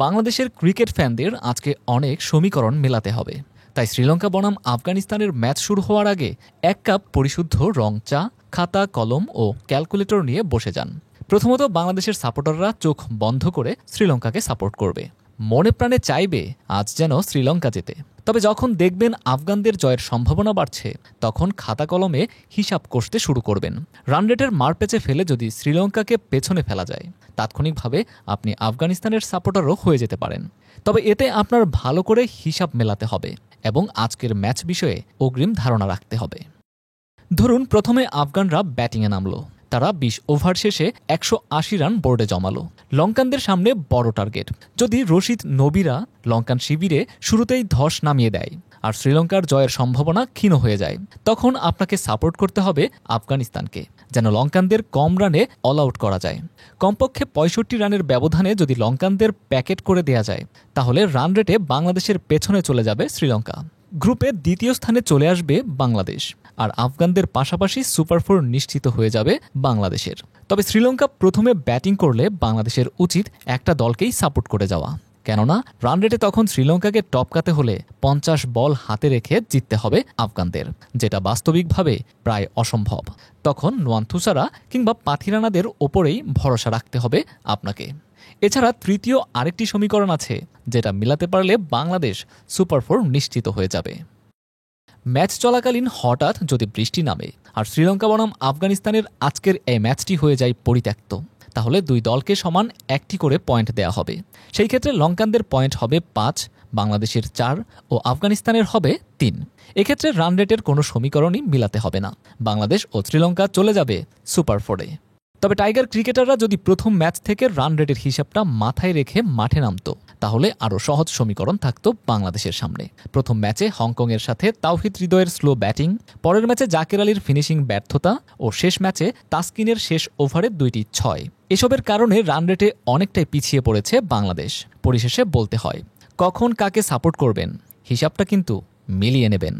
বাংলাদেশের ক্রিকেট ফ্যানদের আজকে অনেক সমীকরণ মেলাতে হবে। তাই শ্রীলঙ্কা বনাম আফগানিস্তানের ম্যাচ শুরু হওয়ার আগে 1 কাপ পরিশুদ্ধ রং চা, খাতা, কলম ও ক্যালকুলেটর নিয়ে বসে যান। প্রথমত বাংলাদেশের সাপোর্টাররা চোখ বন্ধ করে শ্রীলঙ্কাকে সাপোর্ট করবে। মনে প্রাণে চাইবে আজ যেন শ্রীলঙ্কা জেতে। তবে যখন দেখবেন আফগানদের জয়ের সম্ভাবনা বাড়ছে, তখন খাতা কলমে হিসাব কষতে শুরু করবেন। রানরেটের মারপ্যাচে ফেলে যদি শ্রীলঙ্কাকে পেছনে ফেলা যায়, তাৎক্ষণিকভাবে আপনি আফগানিস্তানের সাপোর্টারও হয়ে যেতে পারেন। তবে এতে আপনার ভালো করে হিসাব মেলাতে হবে এবং আজকের ম্যাচ বিষয়ে অগ্রিম ধারণা রাখতে হবে। ধরুন প্রথমে আফগানরা ব্যাটিংয়ে নামলো। তারা 20 ওভার শেষে 180 রান বোর্ডে জমালো। লঙ্কানদের সামনে বড় টার্গেট। যদি রশিদ নবীরা লঙ্কান শিবিরে শুরুতেই ধস নামিয়ে দেয় আর শ্রীলঙ্কার জয়ের সম্ভাবনা ক্ষীণ হয়ে যায়, তখন আপনাকে সাপোর্ট করতে হবে আফগানিস্তানকে, যেন লঙ্কানদের কম রানে অল আউট করা যায়। কমপক্ষে 65 রানের ব্যবধানে যদি লঙ্কানদের প্যাকেট করে দেয়া যায়, তাহলে রান রেটে বাংলাদেশের পেছনে চলে যাবে শ্রীলঙ্কা। গ্রুপে দ্বিতীয় স্থানে চলে আসবে বাংলাদেশ, আর আফগানদের পাশাপাশি সুপার 4 নিশ্চিত হয়ে যাবে বাংলাদেশের। তবে শ্রীলঙ্কা প্রথমে ব্যাটিং করলে বাংলাদেশের উচিত একটা দলকেই সাপোর্ট করে যাওয়া, কেননা রান রেটে তখন শ্রীলঙ্কাকে টপকাতে হলে 50 বল হাতে রেখে জিততে হবে আফগানদের, যেটা বাস্তবিকভাবে প্রায় অসম্ভব। তখন নোয়ান্থুসারা কিংবা পাথিরানাদের ওপরেই ভরসা রাখতে হবে আপনাকে। এছাড়া তৃতীয় আরেকটি সমীকরণ আছে, যেটা মিলাতে পারলে বাংলাদেশ সুপার 4 নিশ্চিত হয়ে যাবে। ম্যাচ চলাকালীন হঠাৎ যদি বৃষ্টি নামে আর শ্রীলঙ্কা বনাম আফগানিস্তানের আজকের এই ম্যাচটি হয়ে যায় পরিত্যক্ত, তাহলে দুই দলকে সমান 1টি করে পয়েন্ট দেওয়া হবে। সেই ক্ষেত্রে লঙ্কানদের পয়েন্ট হবে 5, বাংলাদেশের 4 ও আফগানিস্তানের হবে 3। এক্ষেত্রে রান রেটের কোনো সমীকরণই মিলাতে হবে না। বাংলাদেশ ও শ্রীলঙ্কা চলে যাবে সুপার 4-এ। তবে টাইগার ক্রিকেটাররা যদি প্রথম ম্যাচ থেকে রান রেটের হিসাবটা মাথায় রেখে মাঠে নামতো, তাহলে আরও সহজ সমীকরণ থাকতো বাংলাদেশের সামনে। প্রথম ম্যাচে হংকংয়ের সাথে তাওহিদ হৃদয়ের স্লো ব্যাটিং, পরের ম্যাচে জাকের আলীর ফিনিশিং ব্যর্থতা ও শেষ ম্যাচে তাসকিনের শেষ ওভারে 2টি 6। এসবের কারণে রান রেটে অনেকটাই পিছিয়ে পড়েছে বাংলাদেশ। পরিশেষে বলতে হয়, কখন কাকে সাপোর্ট করবেন, হিসাবটা কিন্তু মিলিয়ে নেবেন।